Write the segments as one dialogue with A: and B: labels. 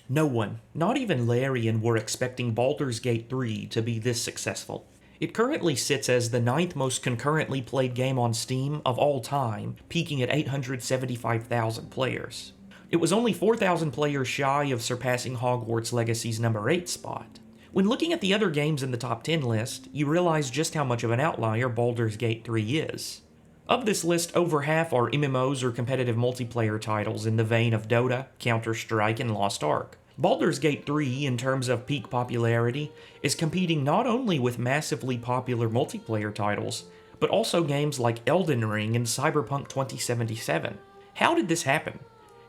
A: No one, not even Larian, were expecting Baldur's Gate 3 to be this successful. It currently sits as the ninth most concurrently played game on Steam of all time, peaking at 875,000 players. It was only 4,000 players shy of surpassing Hogwarts Legacy's number 8 spot. When looking at the other games in the top 10 list, you realize just how much of an outlier Baldur's Gate 3 is. Of this list, over half are MMOs or competitive multiplayer titles in the vein of Dota, Counter-Strike, and Lost Ark. Baldur's Gate 3, in terms of peak popularity, is competing not only with massively popular multiplayer titles, but also games like Elden Ring and Cyberpunk 2077. How did this happen?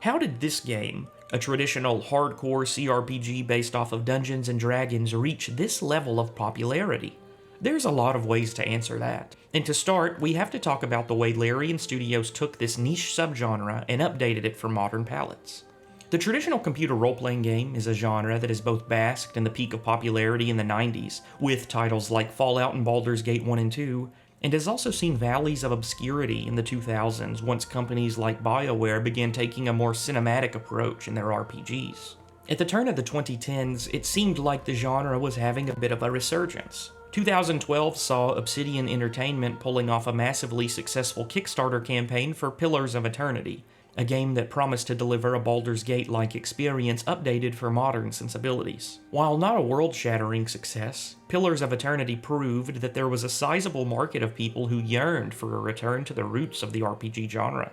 A: How did this game, a traditional hardcore CRPG based off of Dungeons and Dragons, reach this level of popularity? There's a lot of ways to answer that. And to start, we have to talk about the way Larian Studios took this niche subgenre and updated it for modern palates. The traditional computer role-playing game is a genre that has both basked in the peak of popularity in the 90s, with titles like Fallout and Baldur's Gate 1 and 2, and has also seen valleys of obscurity in the 2000s once companies like BioWare began taking a more cinematic approach in their RPGs. At the turn of the 2010s, it seemed like the genre was having a bit of a resurgence. 2012 saw Obsidian Entertainment pulling off a massively successful Kickstarter campaign for Pillars of Eternity, a game that promised to deliver a Baldur's Gate-like experience updated for modern sensibilities. While not a world-shattering success, Pillars of Eternity proved that there was a sizable market of people who yearned for a return to the roots of the RPG genre.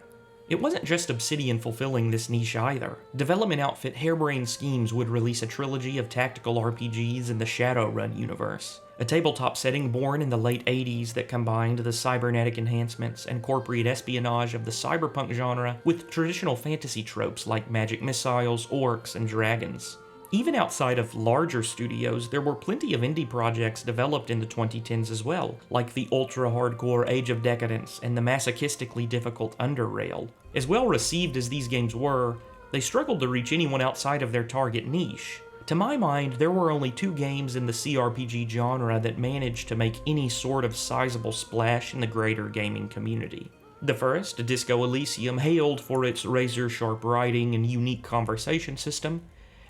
A: It wasn't just Obsidian fulfilling this niche either. Development outfit Harebrained Schemes would release a trilogy of tactical RPGs in the Shadowrun universe, a tabletop setting born in the late 80s that combined the cybernetic enhancements and corporate espionage of the cyberpunk genre with traditional fantasy tropes like magic missiles, orcs, and dragons. Even outside of larger studios, there were plenty of indie projects developed in the 2010s as well, like the ultra-hardcore Age of Decadence and the masochistically difficult Underrail. As well received as these games were, they struggled to reach anyone outside of their target niche. To my mind, there were only 2 games in the CRPG genre that managed to make any sort of sizable splash in the greater gaming community. The first, Disco Elysium, hailed for its razor-sharp writing and unique conversation system,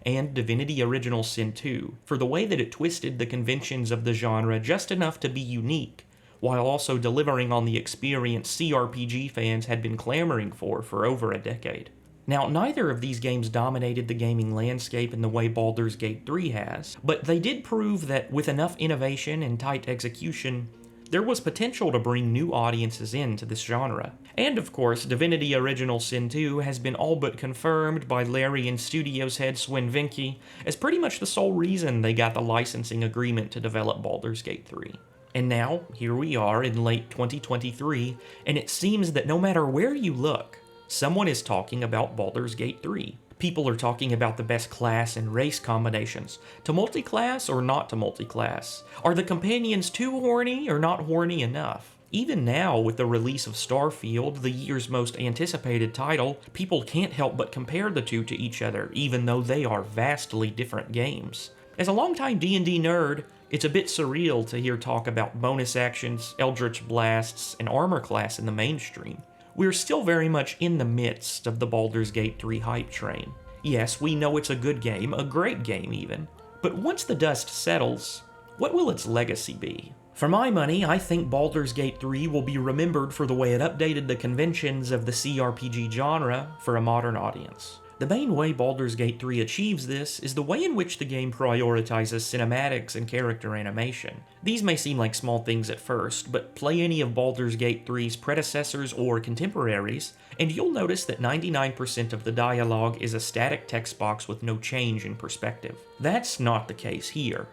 A: and Divinity Original Sin 2, for the way that it twisted the conventions of the genre just enough to be unique, while also delivering on the experience CRPG fans had been clamoring for over a decade. Now, neither of these games dominated the gaming landscape in the way Baldur's Gate 3 has, but they did prove that with enough innovation and tight execution, there was potential to bring new audiences into this genre. And of course, Divinity Original Sin 2 has been all but confirmed by Larian Studios head Swen Vinke as pretty much the sole reason they got the licensing agreement to develop Baldur's Gate 3. And now, here we are in late 2023, and it seems that no matter where you look, someone is talking about Baldur's Gate 3. People are talking about the best class and race combinations. To multi-class or not to multi-class? Are the companions too horny or not horny enough? Even now, with the release of Starfield, the year's most anticipated title, people can't help but compare the two to each other, even though they are vastly different games. As a longtime D&D nerd, it's a bit surreal to hear talk about bonus actions, eldritch blasts, and armor class in the mainstream. We're still very much in the midst of the Baldur's Gate 3 hype train. Yes, we know it's a good game, a great game even. But once the dust settles, what will its legacy be? For my money, I think Baldur's Gate 3 will be remembered for the way it updated the conventions of the CRPG genre for a modern audience. The main way Baldur's Gate 3 achieves this is the way in which the game prioritizes cinematics and character animation. These may seem like small things at first, but play any of Baldur's Gate 3's predecessors or contemporaries, and you'll notice that 99% of the dialogue is a static text box with no change in perspective. That's not the case here.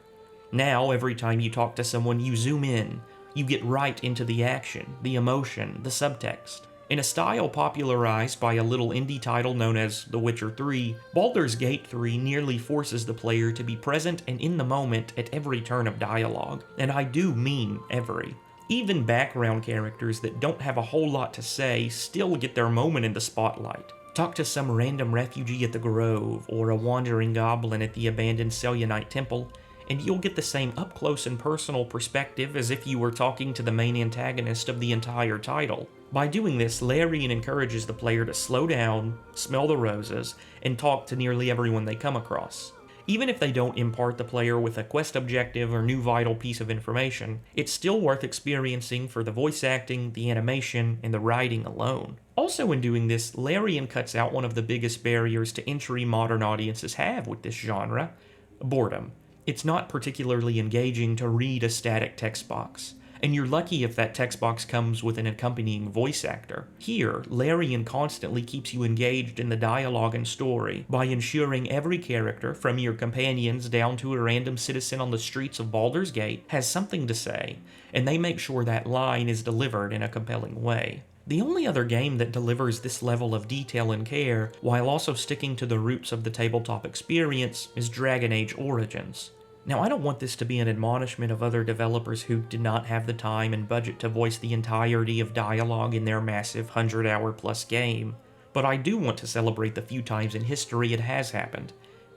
A: Now, every time you talk to someone, you zoom in. You get right into the action, the emotion, the subtext. In a style popularized by a little indie title known as The Witcher 3, Baldur's Gate 3 nearly forces the player to be present and in the moment at every turn of dialogue, and I do mean every. Even background characters that don't have a whole lot to say still get their moment in the spotlight. Talk to some random refugee at the Grove, or a wandering goblin at the abandoned Selionite temple, and you'll get the same up-close and personal perspective as if you were talking to the main antagonist of the entire title. By doing this, Larian encourages the player to slow down, smell the roses, and talk to nearly everyone they come across. Even if they don't impart the player with a quest objective or new vital piece of information, it's still worth experiencing for the voice acting, the animation, and the writing alone. Also in doing this, Larian cuts out one of the biggest barriers to entry modern audiences have with this genre: boredom. It's not particularly engaging to read a static text box, and you're lucky if that text box comes with an accompanying voice actor. Here, Larian constantly keeps you engaged in the dialogue and story by ensuring every character, from your companions down to a random citizen on the streets of Baldur's Gate, has something to say, and they make sure that line is delivered in a compelling way. The only other game that delivers this level of detail and care, while also sticking to the roots of the tabletop experience, is Dragon Age Origins. Now, I don't want this to be an admonishment of other developers who did not have the time and budget to voice the entirety of dialogue in their massive 100-hour-plus game, but I do want to celebrate the few times in history it has happened,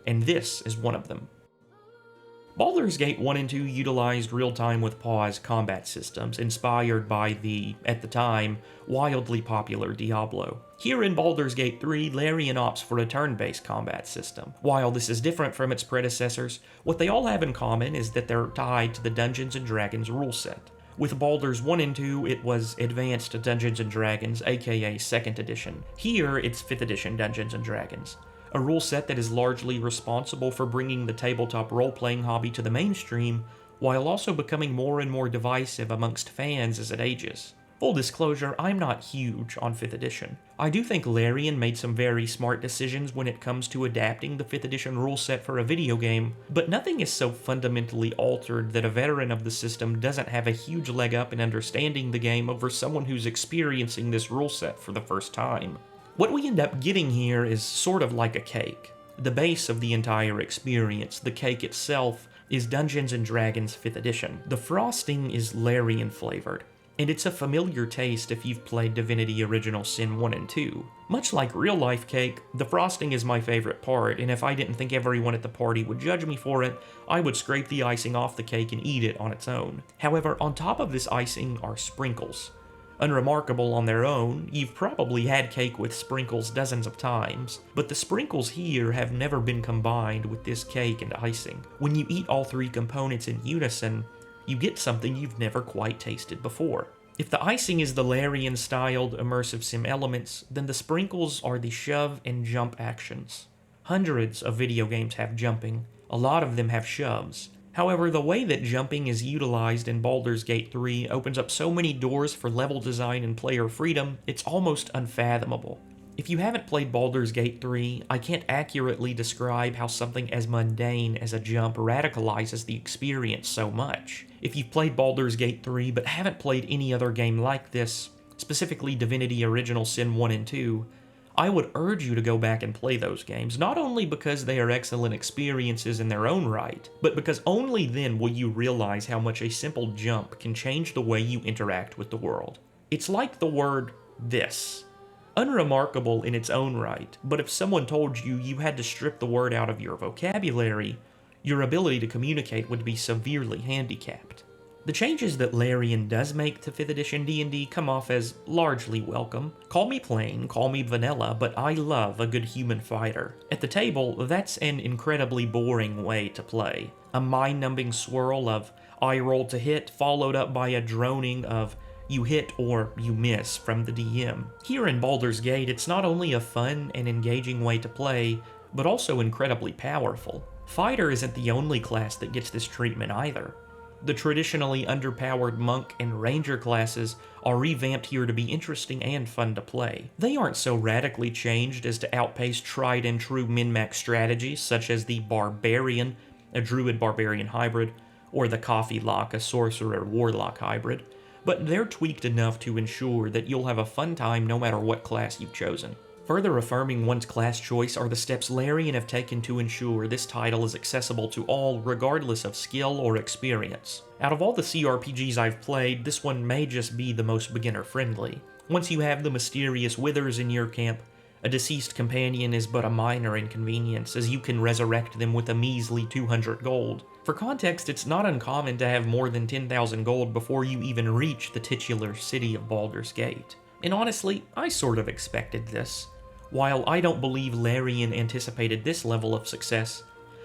A: and this is one of them. Baldur's Gate 1 and 2 utilized real-time with pause combat systems inspired by the, at the time, wildly popular Diablo. Here in Baldur's Gate 3, Larian opts for a turn-based combat system. While this is different from its predecessors, what they all have in common is that they're tied to the Dungeons & Dragons rule set. With Baldur's 1 and 2, it was Advanced Dungeons & Dragons, aka 2nd edition. Here, it's 5th edition Dungeons & Dragons, a rule set that is largely responsible for bringing the tabletop role-playing hobby to the mainstream, while also becoming more and more divisive amongst fans as it ages. Full disclosure, I'm not huge on 5th edition. I do think Larian made some very smart decisions when it comes to adapting the 5th edition rule set for a video game, but nothing is so fundamentally altered that a veteran of the system doesn't have a huge leg up in understanding the game over someone who's experiencing this rule set for the first time. What we end up getting here is sort of like a cake. The base of the entire experience, the cake itself, is Dungeons & Dragons 5th edition. The frosting is Larian flavored, and it's a familiar taste if you've played Divinity Original Sin 1 and 2. Much like real-life cake, the frosting is my favorite part, and if I didn't think everyone at the party would judge me for it, I would scrape the icing off the cake and eat it on its own. However, on top of this icing are sprinkles. Unremarkable on their own, you've probably had cake with sprinkles dozens of times, but the sprinkles here have never been combined with this cake and icing. When you eat all three components in unison, you get something you've never quite tasted before. If the icing is the Larian-styled immersive sim elements, then the sprinkles are the shove and jump actions. Hundreds of video games have jumping, a lot of them have shoves. However, the way that jumping is utilized in Baldur's Gate 3 opens up so many doors for level design and player freedom, it's almost unfathomable. If you haven't played Baldur's Gate 3, I can't accurately describe how something as mundane as a jump radicalizes the experience so much. If you've played Baldur's Gate 3 but haven't played any other game like this, specifically Divinity Original Sin 1 and 2, I would urge you to go back and play those games, not only because they are excellent experiences in their own right, but because only then will you realize how much a simple jump can change the way you interact with the world. It's like the word this. Unremarkable in its own right, but if someone told you you had to strip the word out of your vocabulary, your ability to communicate would be severely handicapped. The changes that Larian does make to 5th edition D&D come off as largely welcome. Call me plain, call me vanilla, but I love a good human fighter. At the table, that's an incredibly boring way to play. A mind-numbing swirl of I roll to hit, followed up by a droning of you hit or you miss from the DM. Here in Baldur's Gate, it's not only a fun and engaging way to play, but also incredibly powerful. Fighter isn't the only class that gets this treatment either. The traditionally underpowered monk and ranger classes are revamped here to be interesting and fun to play. They aren't so radically changed as to outpace tried and true min-max strategies such as the barbarian, a druid-barbarian hybrid, or the coffee lock, a sorcerer-warlock hybrid, but they're tweaked enough to ensure that you'll have a fun time no matter what class you've chosen. Further affirming one's class choice are the steps Larian have taken to ensure this title is accessible to all regardless of skill or experience. Out of all the CRPGs I've played, this one may just be the most beginner-friendly. Once you have the mysterious withers in your camp, a deceased companion is but a minor inconvenience, as you can resurrect them with a measly 200 gold. For context, it's not uncommon to have more than 10,000 gold before you even reach the titular city of Baldur's Gate. And honestly, I sort of expected this. While I don't believe Larian anticipated this level of success,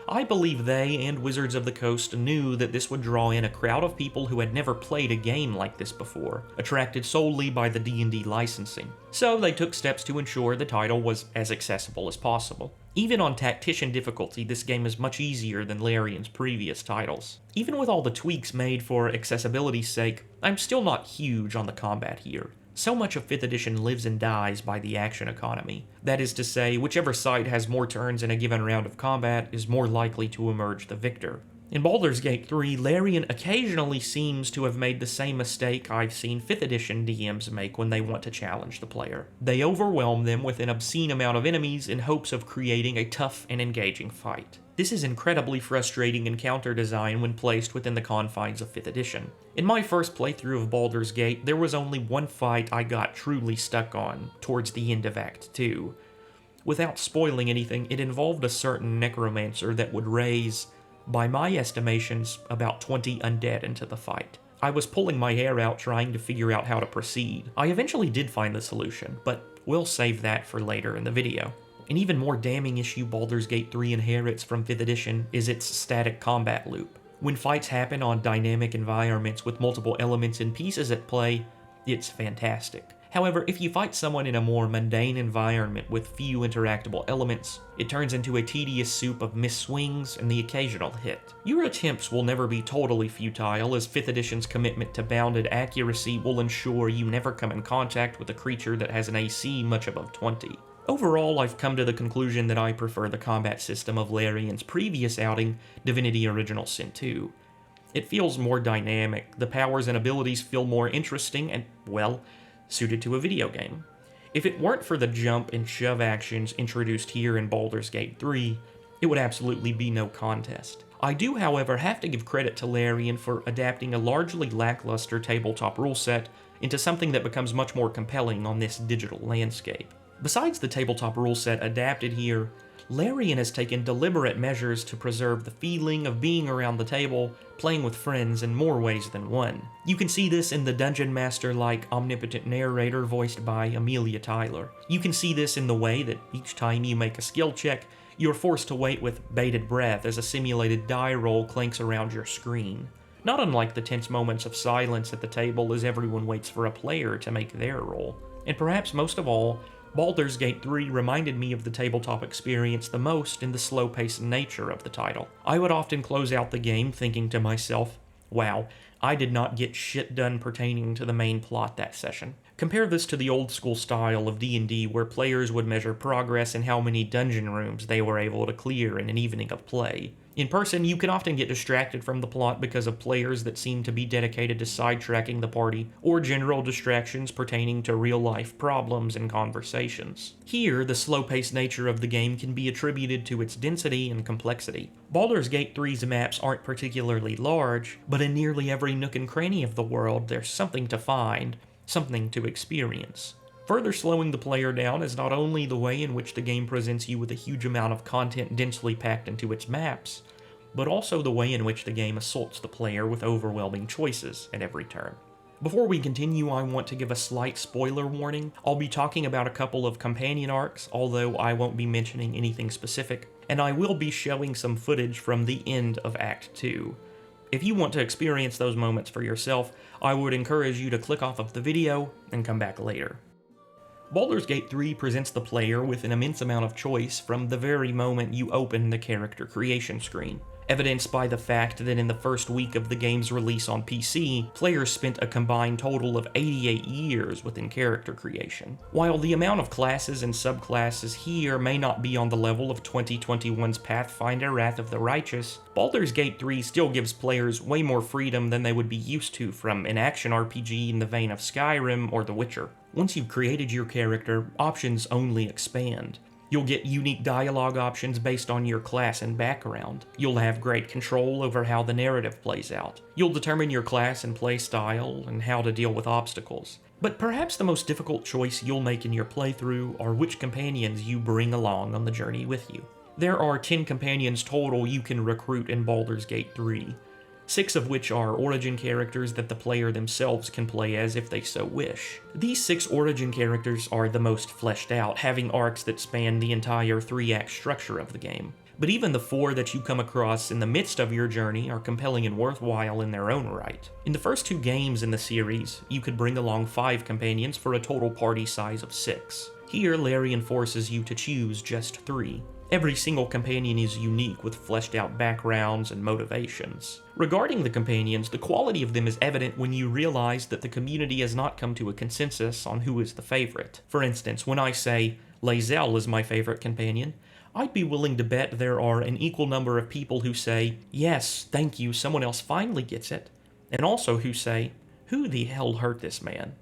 A: I believe they and Wizards of the Coast knew that this would draw in a crowd of people who had never played a game like this before, attracted solely by the D&D licensing. So they took steps to ensure the title was as accessible as possible. Even on Tactician difficulty, this game is much easier than Larian's previous titles. Even with all the tweaks made for accessibility's sake, I'm still not huge on the combat here. So much of 5th edition lives and dies by the action economy. That is to say, whichever side has more turns in a given round of combat is more likely to emerge the victor. In Baldur's Gate 3, Larian occasionally seems to have made the same mistake I've seen 5th edition DMs make when they want to challenge the player. They overwhelm them with an obscene amount of enemies in hopes of creating a tough and engaging fight. This is incredibly frustrating encounter design when placed within the confines of 5th edition. In my first playthrough of Baldur's Gate, there was only one fight I got truly stuck on, towards the end of Act 2. Without spoiling anything, it involved a certain necromancer that would raise, by my estimations, about 20 undead into the fight. I was pulling my hair out trying to figure out how to proceed. I eventually did find the solution, but we'll save that for later in the video. An even more damning issue Baldur's Gate 3 inherits from 5th edition is its static combat loop. When fights happen on dynamic environments with multiple elements and pieces at play, it's fantastic. However, if you fight someone in a more mundane environment with few interactable elements, it turns into a tedious soup of missed swings and the occasional hit. Your attempts will never be totally futile, as 5th edition's commitment to bounded accuracy will ensure you never come in contact with a creature that has an AC much above 20. Overall, I've come to the conclusion that I prefer the combat system of Larian's previous outing, Divinity Original Sin 2. It feels more dynamic, the powers and abilities feel more interesting and, well, suited to a video game. If it weren't for the jump and shove actions introduced here in Baldur's Gate 3, it would absolutely be no contest. I do, however, have to give credit to Larian for adapting a largely lackluster tabletop rule set into something that becomes much more compelling on this digital landscape. Besides the tabletop rule set adapted here, Larian has taken deliberate measures to preserve the feeling of being around the table, playing with friends in more ways than one. You can see this in the Dungeon Master-like omnipotent narrator voiced by Amelia Tyler. You can see this in the way that each time you make a skill check, you're forced to wait with bated breath as a simulated die roll clanks around your screen. Not unlike the tense moments of silence at the table as everyone waits for a player to make their roll. And perhaps most of all, Baldur's Gate 3 reminded me of the tabletop experience the most in the slow-paced nature of the title. I would often close out the game thinking to myself, wow, I did not get shit done pertaining to the main plot that session. Compare this to the old-school style of D&D where players would measure progress in how many dungeon rooms they were able to clear in an evening of play. In person, you can often get distracted from the plot because of players that seem to be dedicated to sidetracking the party, or general distractions pertaining to real-life problems and conversations. Here, the slow-paced nature of the game can be attributed to its density and complexity. Baldur's Gate 3's maps aren't particularly large, but in nearly every nook and cranny of the world, there's something to find, something to experience. Further slowing the player down is not only the way in which the game presents you with a huge amount of content densely packed into its maps, but also the way in which the game assaults the player with overwhelming choices at every turn. Before we continue, I want to give a slight spoiler warning. I'll be talking about a couple of companion arcs, although I won't be mentioning anything specific, and I will be showing some footage from the end of Act 2. If you want to experience those moments for yourself, I would encourage you to click off of the video and come back later. Baldur's Gate 3 presents the player with an immense amount of choice from the very moment you open the character creation screen, evidenced by the fact that in the first week of the game's release on PC, players spent a combined total of 88 years within character creation. While the amount of classes and subclasses here may not be on the level of 2021's Pathfinder Wrath of the Righteous, Baldur's Gate 3 still gives players way more freedom than they would be used to from an action RPG in the vein of Skyrim or The Witcher. Once you've created your character, options only expand. You'll get unique dialogue options based on your class and background. You'll have great control over how the narrative plays out. You'll determine your class and play style and how to deal with obstacles. But perhaps the most difficult choice you'll make in your playthrough are which companions you bring along on the journey with you. There are 10 companions total you can recruit in Baldur's Gate 3. 6 of which are origin characters that the player themselves can play as if they so wish. These 6 origin characters are the most fleshed out, having arcs that span the entire 3-act structure of the game. But even the 4 that you come across in the midst of your journey are compelling and worthwhile in their own right. In the first 2 games in the series, you could bring along 5 companions for a total party size of 6. Here, Larian forces you to choose just 3. Every single companion is unique with fleshed out backgrounds and motivations. Regarding the companions, the quality of them is evident when you realize that the community has not come to a consensus on who is the favorite. For instance, when I say, Lae'zel is my favorite companion, I'd be willing to bet there are an equal number of people who say, yes, thank you, someone else finally gets it, and also who say, who the hell hurt this man?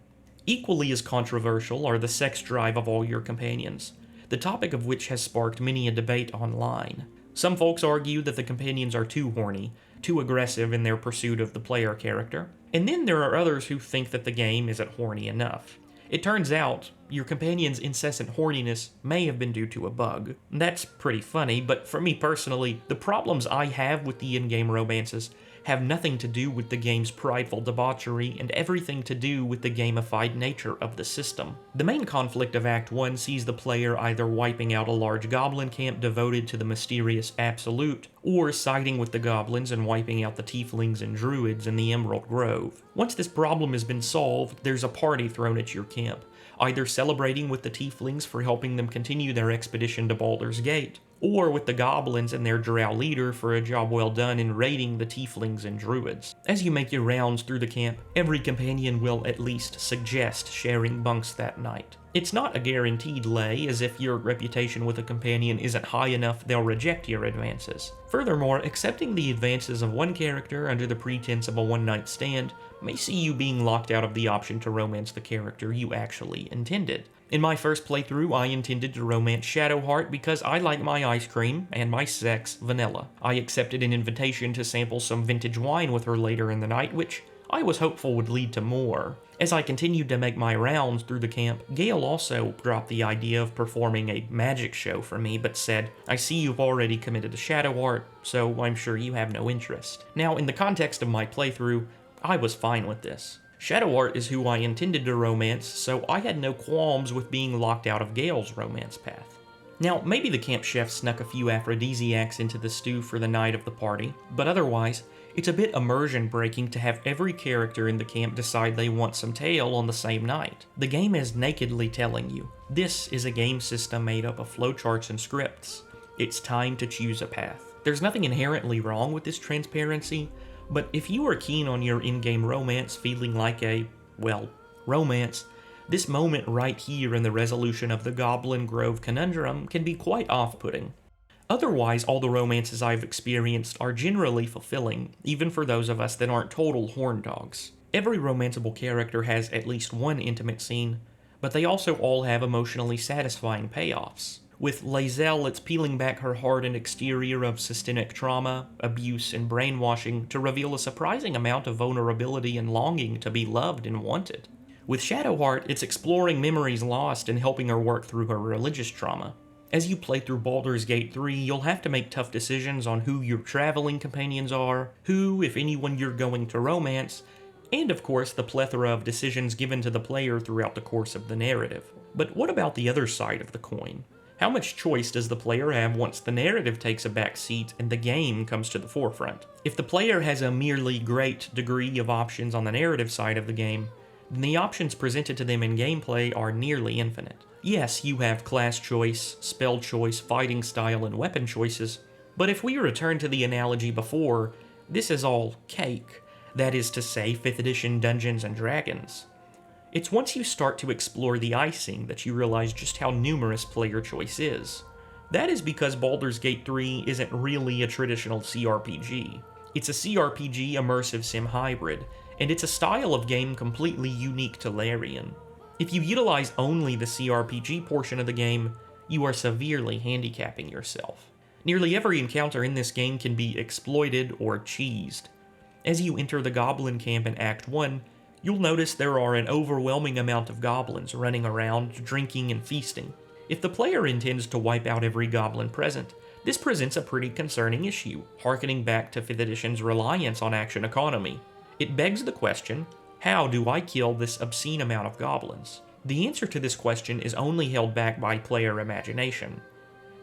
A: Equally as controversial are the sex drive of all your companions, the topic of which has sparked many a debate online. Some folks argue that the companions are too horny, too aggressive in their pursuit of the player character, and then there are others who think that the game isn't horny enough. It turns out, your companion's incessant horniness may have been due to a bug. That's pretty funny, but for me personally, the problems I have with the in-game romances have nothing to do with the game's prideful debauchery and everything to do with the gamified nature of the system. The main conflict of Act 1 sees the player either wiping out a large goblin camp devoted to the mysterious Absolute, or siding with the goblins and wiping out the tieflings and druids in the Emerald Grove. Once this problem has been solved, there's a party thrown at your camp, either celebrating with the tieflings for helping them continue their expedition to Baldur's Gate, or with the goblins and their drow leader for a job well done in raiding the tieflings and druids. As you make your rounds through the camp, every companion will at least suggest sharing bunks that night. It's not a guaranteed lay, as if your reputation with a companion isn't high enough, they'll reject your advances. Furthermore, accepting the advances of one character under the pretense of a one-night stand may see you being locked out of the option to romance the character you actually intended. In my first playthrough, I intended to romance Shadowheart because I like my ice cream, and my sex, vanilla. I accepted an invitation to sample some vintage wine with her later in the night, which I was hopeful would lead to more. As I continued to make my rounds through the camp, Gale also dropped the idea of performing a magic show for me, but said, I see you've already committed to Shadowheart, so I'm sure you have no interest. Now, in the context of my playthrough, I was fine with this. Shadowheart is who I intended to romance, so I had no qualms with being locked out of Gale's romance path. Now, maybe the camp chef snuck a few aphrodisiacs into the stew for the night of the party, but otherwise, it's a bit immersion-breaking to have every character in the camp decide they want some tail on the same night. The game is nakedly telling you, this is a game system made up of flowcharts and scripts. It's time to choose a path. There's nothing inherently wrong with this transparency, but if you are keen on your in-game romance feeling like a, well, romance, this moment right here in the resolution of the Goblin Grove conundrum can be quite off-putting. Otherwise, all the romances I've experienced are generally fulfilling, even for those of us that aren't total horn dogs. Every romanceable character has at least one intimate scene, but they also all have emotionally satisfying payoffs. With Lae'zel, it's peeling back her heart and exterior of systemic trauma, abuse, and brainwashing to reveal a surprising amount of vulnerability and longing to be loved and wanted. With Shadowheart, it's exploring memories lost and helping her work through her religious trauma. As you play through Baldur's Gate 3, you'll have to make tough decisions on who your traveling companions are, who, if anyone, you're going to romance, and of course the plethora of decisions given to the player throughout the course of the narrative. But what about the other side of the coin? How much choice does the player have once the narrative takes a back seat and the game comes to the forefront? If the player has a merely great degree of options on the narrative side of the game, then the options presented to them in gameplay are nearly infinite. Yes, you have class choice, spell choice, fighting style, and weapon choices, but if we return to the analogy before, this is all cake. That is to say, 5th edition Dungeons & Dragons. It's once you start to explore the icing that you realize just how numerous player choice is. That is because Baldur's Gate 3 isn't really a traditional CRPG. It's a CRPG immersive sim hybrid, and it's a style of game completely unique to Larian. If you utilize only the CRPG portion of the game, you are severely handicapping yourself. Nearly every encounter in this game can be exploited or cheesed. As you enter the Goblin Camp in Act 1, you'll notice there are an overwhelming amount of goblins running around, drinking and feasting. If the player intends to wipe out every goblin present, This presents a pretty concerning issue, harkening back to 5th edition's reliance on action economy. It begs the question, how do I kill this obscene amount of goblins? The answer to this question is only held back by player imagination.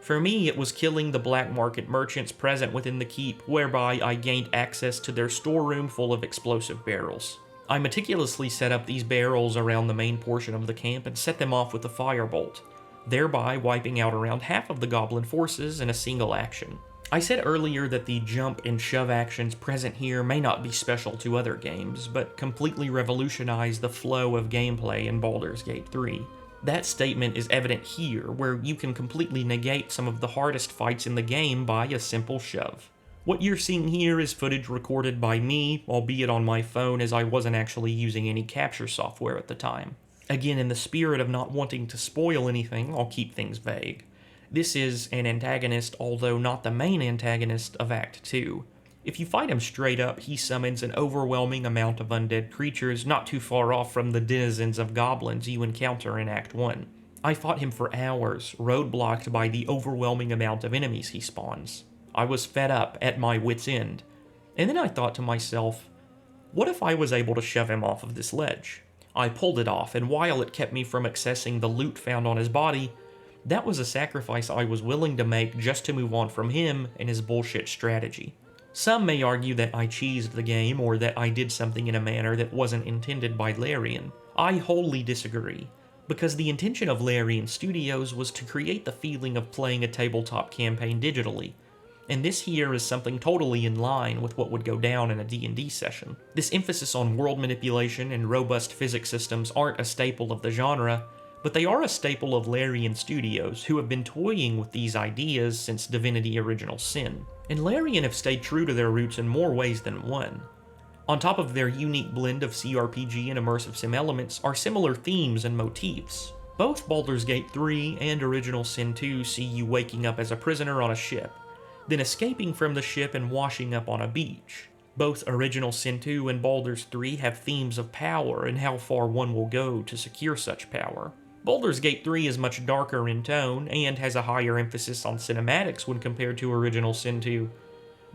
A: For me, it was killing the black market merchants present within the keep, whereby I gained access to their storeroom full of explosive barrels. I meticulously set up these barrels around the main portion of the camp and set them off with a firebolt, thereby wiping out around half of the goblin forces in a single action. I said earlier that the jump and shove actions present here may not be special to other games, but completely revolutionize the flow of gameplay in Baldur's Gate 3. That statement is evident here, where you can completely negate some of the hardest fights in the game by a simple shove. What you're seeing here is footage recorded by me, albeit on my phone, as I wasn't actually using any capture software at the time. Again, in the spirit of not wanting to spoil anything, I'll keep things vague. This is an antagonist, although not the main antagonist of Act 2. If you fight him straight up, he summons an overwhelming amount of undead creatures not too far off from the denizens of goblins you encounter in Act 1. I fought him for hours, roadblocked by the overwhelming amount of enemies he spawns. I was fed up, at my wit's end. And then I thought to myself, what if I was able to shove him off of this ledge? I pulled it off, and while it kept me from accessing the loot found on his body, that was a sacrifice I was willing to make just to move on from him and his bullshit strategy. Some may argue that I cheesed the game or that I did something in a manner that wasn't intended by Larian. I wholly disagree, because the intention of Larian Studios was to create the feeling of playing a tabletop campaign digitally, and this here is something totally in line with what would go down in a D&D session. This emphasis on world manipulation and robust physics systems aren't a staple of the genre, but they are a staple of Larian Studios, who have been toying with these ideas since Divinity Original Sin. And Larian have stayed true to their roots in more ways than one. On top of their unique blend of CRPG and immersive sim elements are similar themes and motifs. Both Baldur's Gate 3 and Original Sin 2 see you waking up as a prisoner on a ship, then escaping from the ship and washing up on a beach. Both Original Sin 2 and Baldur's 3 have themes of power and how far one will go to secure such power. Baldur's Gate 3 is much darker in tone and has a higher emphasis on cinematics when compared to Original Sin 2,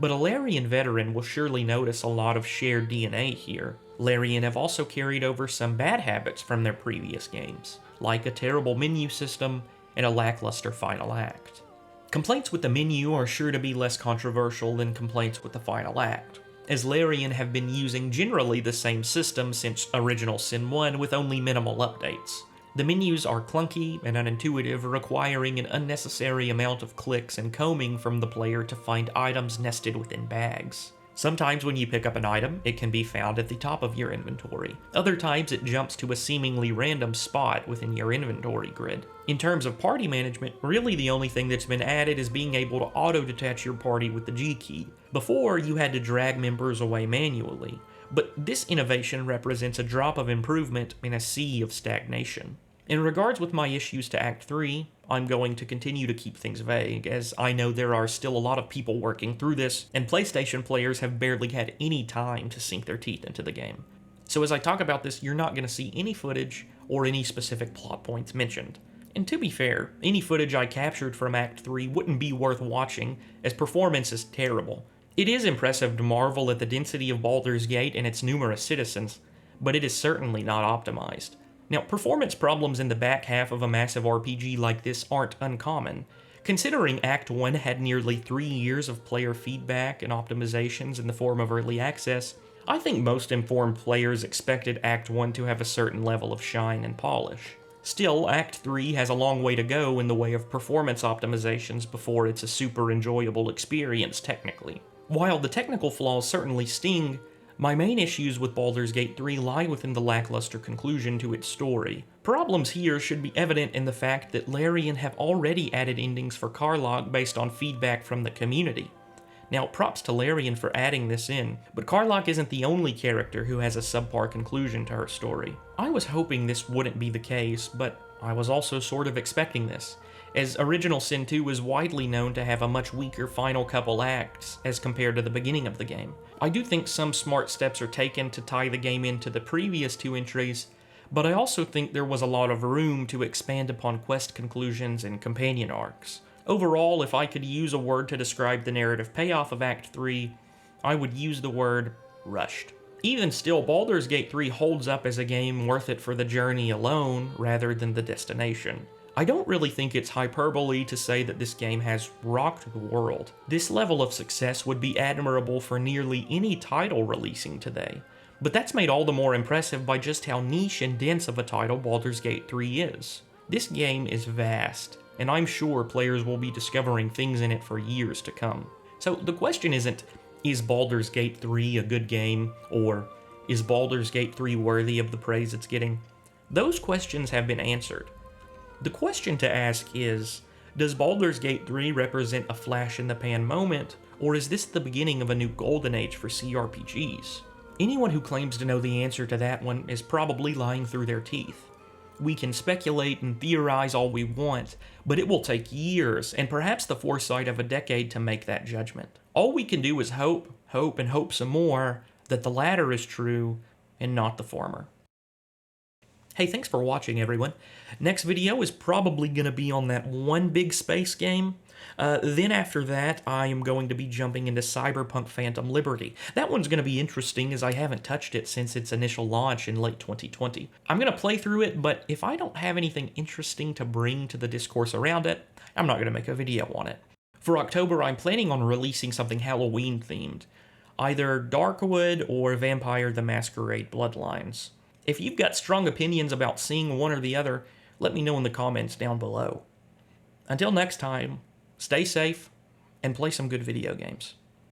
A: but a Larian veteran will surely notice a lot of shared DNA here. Larian have also carried over some bad habits from their previous games, like a terrible menu system and a lackluster final act. Complaints with the menu are sure to be less controversial than complaints with the final act, as Larian have been using generally the same system since Original Sin 1 with only minimal updates. The menus are clunky and unintuitive, requiring an unnecessary amount of clicks and combing from the player to find items nested within bags. Sometimes when you pick up an item, it can be found at the top of your inventory. Other times it jumps to a seemingly random spot within your inventory grid. In terms of party management, really the only thing that's been added is being able to auto-detach your party with the G key. Before, you had to drag members away manually, but this innovation represents a drop of improvement in a sea of stagnation. In regards with my issues to Act 3, I'm going to continue to keep things vague, as I know there are still a lot of people working through this, and PlayStation players have barely had any time to sink their teeth into the game. So as I talk about this, you're not going to see any footage or any specific plot points mentioned. And to be fair, any footage I captured from Act 3 wouldn't be worth watching, as performance is terrible. It is impressive to marvel at the density of Baldur's Gate and its numerous citizens, but it is certainly not optimized. Now, performance problems in the back half of a massive RPG like this aren't uncommon. Considering Act 1 had nearly 3 years of player feedback and optimizations in the form of early access, I think most informed players expected Act 1 to have a certain level of shine and polish. Still, Act 3 has a long way to go in the way of performance optimizations before it's a super enjoyable experience technically. While the technical flaws certainly sting, my main issues with Baldur's Gate 3 lie within the lackluster conclusion to its story. Problems here should be evident in the fact that Larian have already added endings for Karlach based on feedback from the community. Now, props to Larian for adding this in, but Karlach isn't the only character who has a subpar conclusion to her story. I was hoping this wouldn't be the case, but I was also sort of expecting this, as Original Sin 2 is widely known to have a much weaker final couple acts as compared to the beginning of the game. I do think some smart steps are taken to tie the game into the previous two entries, but I also think there was a lot of room to expand upon quest conclusions and companion arcs. Overall, if I could use a word to describe the narrative payoff of Act 3, I would use the word rushed. Even still, Baldur's Gate 3 holds up as a game worth it for the journey alone rather than the destination. I don't really think it's hyperbole to say that this game has rocked the world. This level of success would be admirable for nearly any title releasing today. But that's made all the more impressive by just how niche and dense of a title Baldur's Gate 3 is. This game is vast, and I'm sure players will be discovering things in it for years to come. So the question isn't, is Baldur's Gate 3 a good game, or is Baldur's Gate 3 worthy of the praise it's getting? Those questions have been answered. The question to ask is, does Baldur's Gate 3 represent a flash-in-the-pan moment, or is this the beginning of a new golden age for CRPGs? Anyone who claims to know the answer to that one is probably lying through their teeth. We can speculate and theorize all we want, but it will take years, and perhaps the foresight of a decade to make that judgment. All we can do is hope, and hope some more, that the latter is true, and not the former. Hey, thanks for watching, everyone. Next video is probably going to be on that one big space game. Then after that, I am going to be jumping into Cyberpunk Phantom Liberty. That one's going to be interesting as I haven't touched it since its initial launch in late 2020. I'm going to play through it, but if I don't have anything interesting to bring to the discourse around it, I'm not going to make a video on it. For October, I'm planning on releasing something Halloween-themed, either Darkwood or Vampire the Masquerade Bloodlines. If you've got strong opinions about seeing one or the other, let me know in the comments down below. Until next time, stay safe and play some good video games.